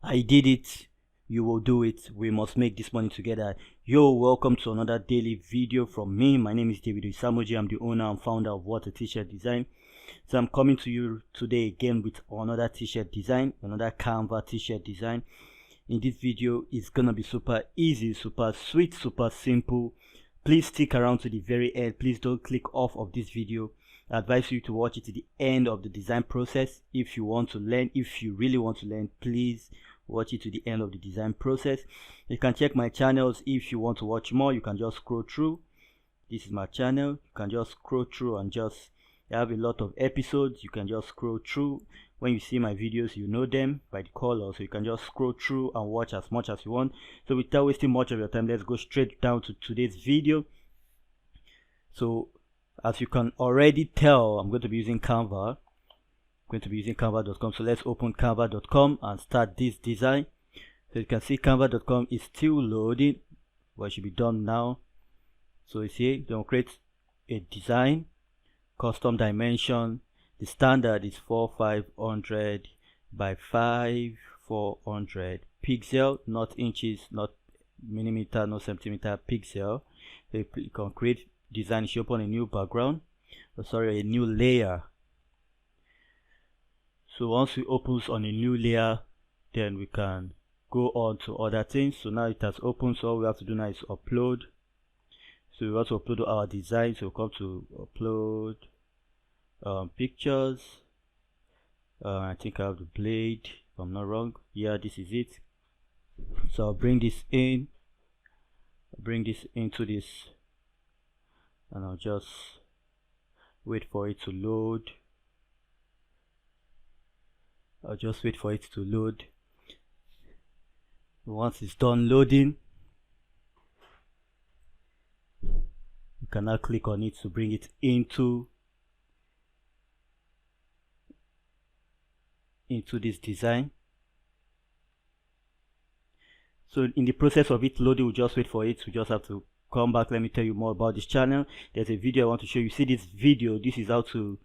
I did it. You will do it. We must make this money together. Yo, welcome to another daily video from me. My name is David Isamoji. I'm the owner and founder of What a T-shirt Design. So I'm coming to you today again with another t-shirt design, another Canva t-shirt design. In this video, it's gonna be super easy, super sweet, super simple. Please stick around to the very end. Please don't click off of this video. I advise you to watch it to the end of the design process. If you want to learn, if you really want to learn, please watch it to the end of the design process. You can check my channels. If you want to watch more, you can just scroll through. This is my channel. You can just scroll through and just have a lot of episodes. You can just scroll through. When you see my videos, you know them by the color, so you can just scroll through and watch as much as you want. So without wasting much of your time, let's go straight down to today's video. So as you can already tell, I'm going to be using Canva. Canva.com. So let's open Canva.com and start this design. So you can see Canva.com is still loading, but it should be done now. So you see, don't create a design, custom dimension. The standard is 4500 by 5400 pixel, not inches, not millimeter, not centimeter, pixel. So you can create design. You open a new background, a new layer. So once we open on a new layer, then we can go on to other things. So now it has opened, so all we have to do now is upload. So we want to upload our design, so we'll come to upload pictures. I think I have the blade, if I'm not wrong. Yeah, this is it. So I'll bring this in, into this, and I'll just wait for it to load. Once it's done loading, you can now click on it to bring it into this design. So in the process of it loading, we'll just wait for it. We just have to come back. Let me tell you more about this channel. There's a video I want to show you. See this video, this is how to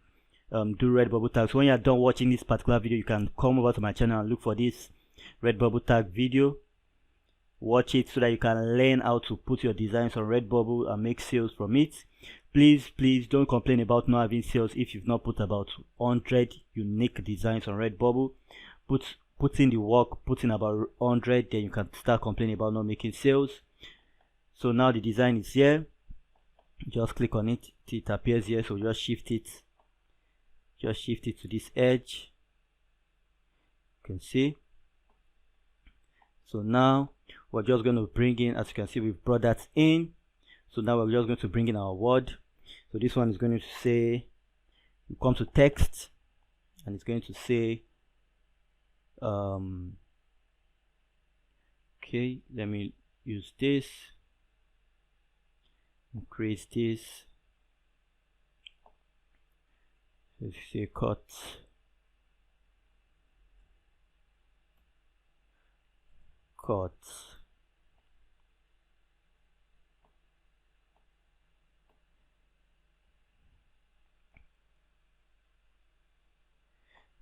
do Redbubble tags. When you're done watching this particular video, you can come over to my channel and look for this Redbubble tag video. Watch it so that you can learn how to put your designs on Redbubble and make sales from it. Please don't complain about not having sales if you've not put about 100 unique designs on Redbubble. Put in the work, put in about 100, then you can start complaining about not making sales. So now the design is here. Just click on it, it appears here. So just shift it to this edge. You can see. So now we're just going to bring in, as you can see, we've brought that in. So now we're just going to bring in our word. So this one is going to say, you come to text, and it's going to say, okay, let me use this, increase this. Let's say cut.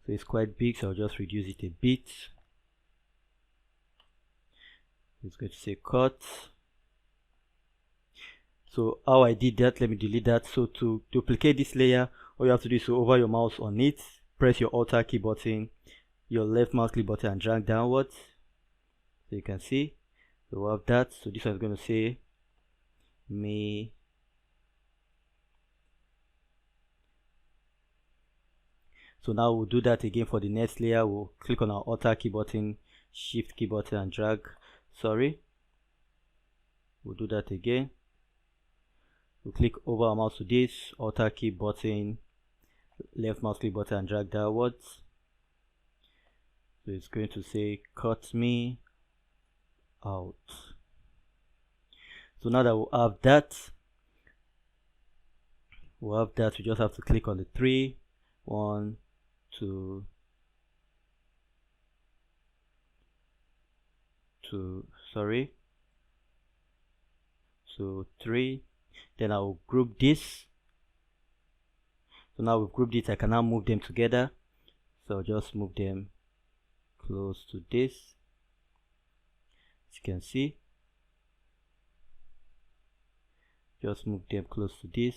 So it's quite big, so I'll just reduce it a bit. It's going to say cut. So how I did that, let me delete that. So to duplicate this layer, all you have to do is to hover your mouse on it, press your Alt key button, your left mouse click button, and drag downwards. So you can see, so we have that. So this one is going to say me. So now we'll do that again for the next layer. We'll click on our Alt key button, Shift key button, and drag. We'll do that again. We'll click over our mouse to this, Alt key button, left mouse click button, and drag downwards. So it's going to say cut me out. So now that we have that, we just have to click on the 3, 1, 2, so 3. Then I will group this. So now we've grouped it, I can now move them together. So I'll just move them close to this. as you can see. Just move them close to this.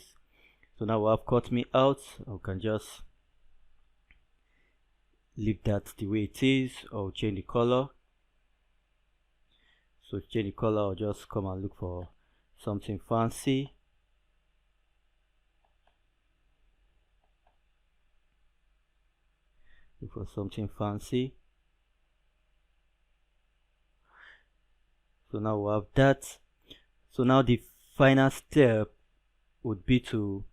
So now we have cut me out. I can just leave that the way it is, or change the color. So to change the color, I'll just come and look for something fancy. Look for something fancy. So now we have that. So now the final step would be to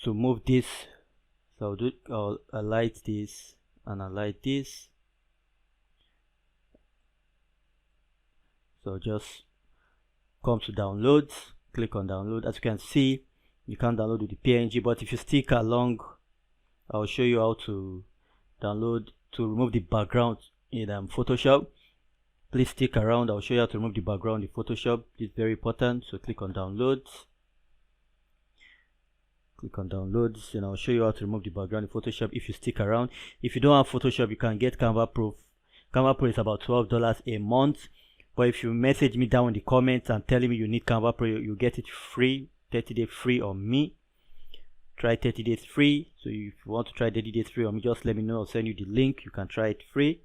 move this. So I'll highlight this and highlight this. So just come to downloads, click on download. As you can see, you can't download with the PNG, but if you stick along, I'll show you how to download to remove the background in Photoshop. Please stick around. I'll show you how to remove the background in Photoshop. It's very important. So click on downloads. Click on downloads, and I'll show you how to remove the background in Photoshop if you stick around. If you don't have Photoshop, you can get Canva Pro. Canva Pro is about $12 a month. But if you message me down in the comments and telling me you need Canva Pro, you get it free, 30 days free on me. Try 30 days free. So if you want to try 30 days free on me, just let me know. I'll send you the link. You can try it free.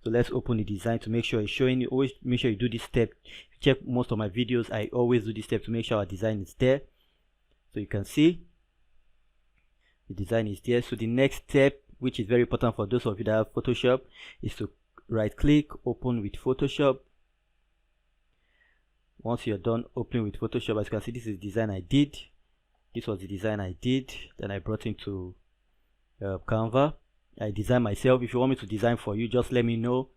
So let's open the design to make sure it's showing you. Always make sure you do this step. If you check most of my videos, I always do this step to make sure our design is there. So you can see the design is there. So the next step, which is very important for those of you that have Photoshop, is to right click, open with Photoshop. Once you're done opening with Photoshop, as you can see, this is the design I did. This was the design I did. Then I brought into Canva. I designed myself. If you want me to design for you, just let me know.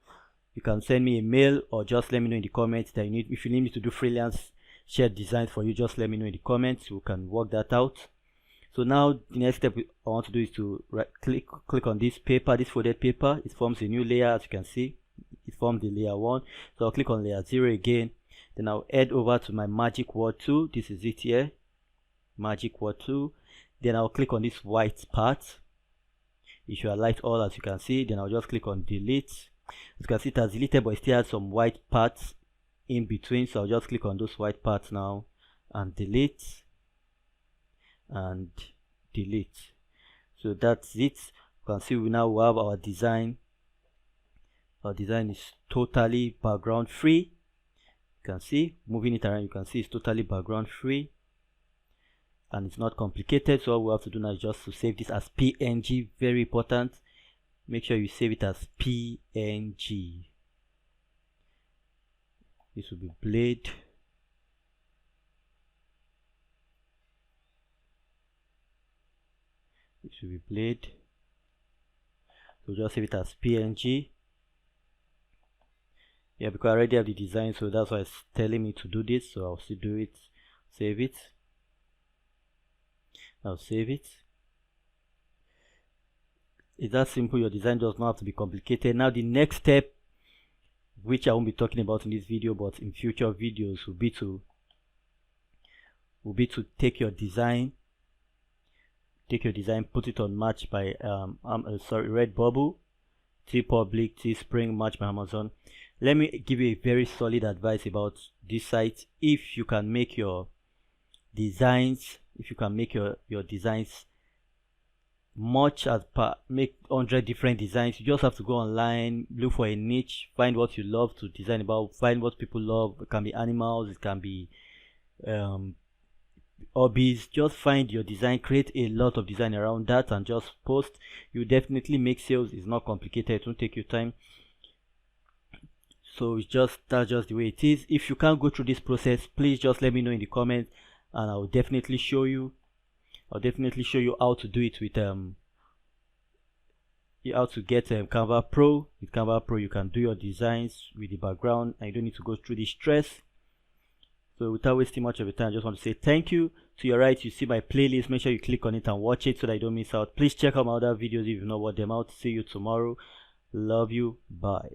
You can send me a mail or just let me know in the comments that you need. If you need me to do freelance shared designs for you, just let me know in the comments. We can work that out. So now the next step I want to do is to click on this paper, this folded paper. It forms a new layer. As you can see, it formed the layer 1. So I'll click on layer 0 again. Then I'll head over to my magic word tool. This is it here, magic word tool. Then I'll click on this white part. It should highlight all, as you can see. Then I'll just click on delete. As you can see, it has deleted, but it still has some white parts in between. So I'll just click on those white parts now and delete and delete. So that's it. You can see we now have our design. Our design is totally background free. You can see, moving it around, you can see it's totally background free and it's not complicated. So all we have to do now is just to save this as PNG. Very important, make sure you save it as PNG. This will be blade. This will be blade. So just save it as PNG. Yeah, because I already have the design, so that's why it's telling me to do this. So I'll still do it. Save it. I'll save it. It's that simple. Your design does not have to be complicated. Now the next step, which I won't be talking about in this video, but in future videos, will be to take your design, put it on Match by Redbubble, TeePublic, Teespring, Match by Amazon. Let me give you a very solid advice about this site. If you can make your designs, much as make 100 different designs, you just have to go online, look for a niche, find what you love to design about, find what people love. It can be animals, it can be hobbies. Just find your design, create a lot of design around that and just post. You definitely make sales. It's not complicated, it won't take you time. So that's just the way it is. If you can't go through this process, please just let me know in the comments and I'll definitely show you. How to do it with how to get Canva Pro. With Canva Pro you can do your designs with the background and you don't need to go through the stress. So without wasting much of your time, I just want to say thank you. To your right you see my playlist. Make sure you click on it and watch it so that you don't miss out. Please check out my other videos if you've not watched them out. See you tomorrow. Love you. Bye.